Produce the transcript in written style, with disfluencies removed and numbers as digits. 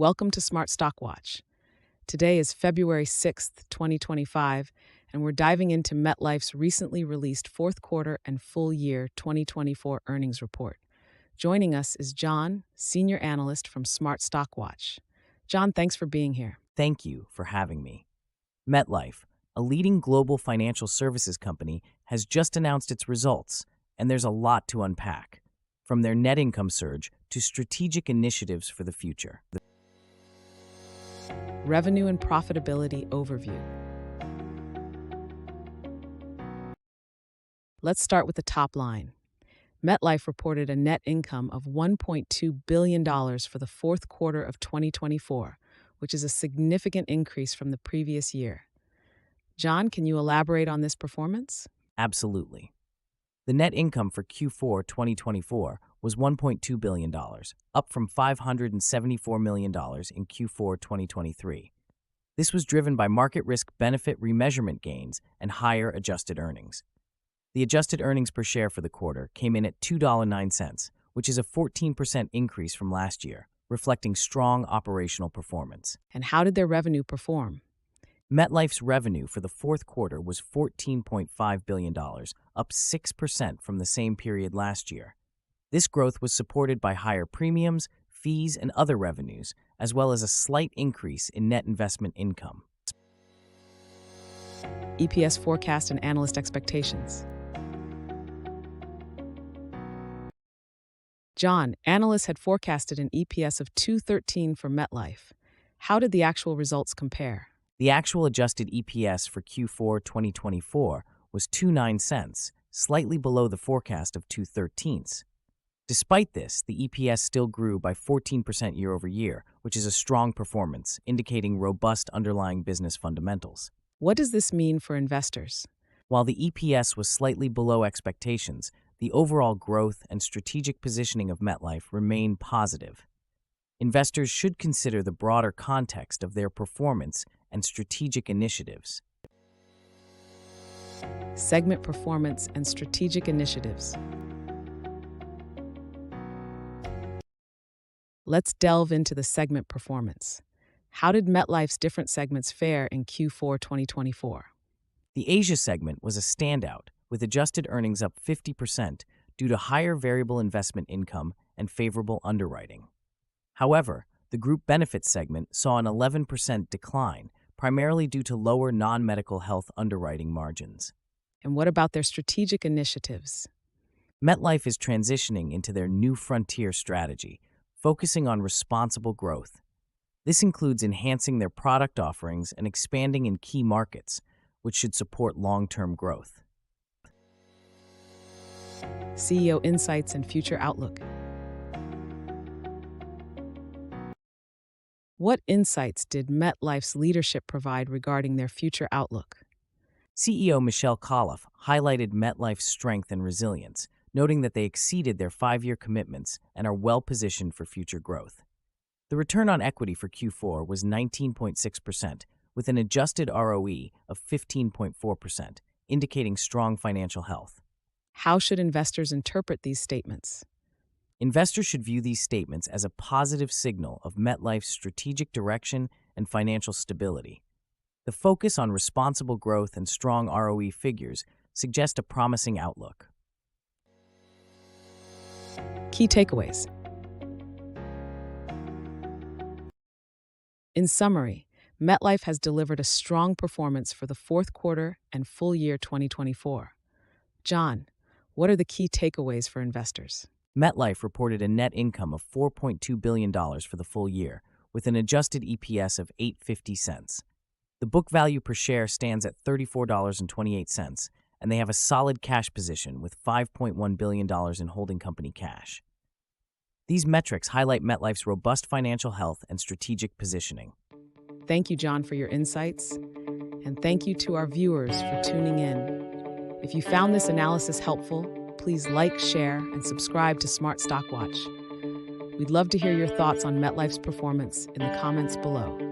Welcome to Smart Stock Watch. Today is February 6th, 2025, and we're diving into MetLife's recently released fourth quarter and full year 2024 earnings report. Joining us is John, senior analyst from Smart Stock Watch. John, thanks for being here. Thank you for having me. MetLife, a leading global financial services company, has just announced its results, and there's a lot to unpack, from their net income surge to strategic initiatives for the future. Revenue and profitability overview. Let's start with the top line. MetLife reported a net income of $1.2 billion for the fourth quarter of 2024, which is a significant increase from the previous year. John, can you elaborate on this performance? Absolutely. The net income for Q4 2024 was $1.2 billion, up from $574 million in Q4 2023. This was driven by market risk benefit remeasurement gains and higher adjusted earnings. The adjusted earnings per share for the quarter came in at $2.09, which is a 14% increase from last year, reflecting strong operational performance. And how did their revenue perform? MetLife's revenue for the fourth quarter was $14.5 billion, up 6% from the same period last year. This growth was supported by higher premiums, fees, and other revenues, as well as a slight increase in net investment income. EPS forecast and analyst expectations. John, analysts had forecasted an EPS of $2.13 for MetLife. How did the actual results compare? The actual adjusted EPS for Q4 2024 was $0.29, slightly below the forecast of $2.13. Despite this, the EPS still grew by 14% year over year, which is a strong performance, indicating robust underlying business fundamentals. What does this mean for investors? While the EPS was slightly below expectations, the overall growth and strategic positioning of MetLife remain positive. Investors should consider the broader context of their performance and strategic initiatives. Segment performance and strategic initiatives. Let's delve into the segment performance. How did MetLife's different segments fare in Q4 2024? The Asia segment was a standout, with adjusted earnings up 50% due to higher variable investment income and favorable underwriting. However, the group benefits segment saw an 11% decline, primarily due to lower non-medical health underwriting margins. And what about their strategic initiatives? MetLife is transitioning into their new frontier strategy, focusing on responsible growth. This includes enhancing their product offerings and expanding in key markets, which should support long-term growth. CEO insights and future outlook. What insights did MetLife's leadership provide regarding their future outlook? CEO Michel Khalaf highlighted MetLife's strength and resilience, noting that they exceeded their 5-year commitments and are well-positioned for future growth. The return on equity for Q4 was 19.6%, with an adjusted ROE of 15.4%, indicating strong financial health. How should investors interpret these statements? Investors should view these statements as a positive signal of MetLife's strategic direction and financial stability. The focus on responsible growth and strong ROE figures suggest a promising outlook. Key takeaways. In summary, MetLife has delivered a strong performance for the fourth quarter and full year 2024. John, what are the key takeaways for investors? MetLife reported a net income of $4.2 billion for the full year, with an adjusted EPS of $8.50. The book value per share stands at $34.28, and they have a solid cash position with $5.1 billion in holding company cash. These metrics highlight MetLife's robust financial health and strategic positioning. Thank you, John, for your insights, and thank you to our viewers for tuning in. If you found this analysis helpful, please like, share, and subscribe to Smart Stock Watch. We'd love to hear your thoughts on MetLife's performance in the comments below.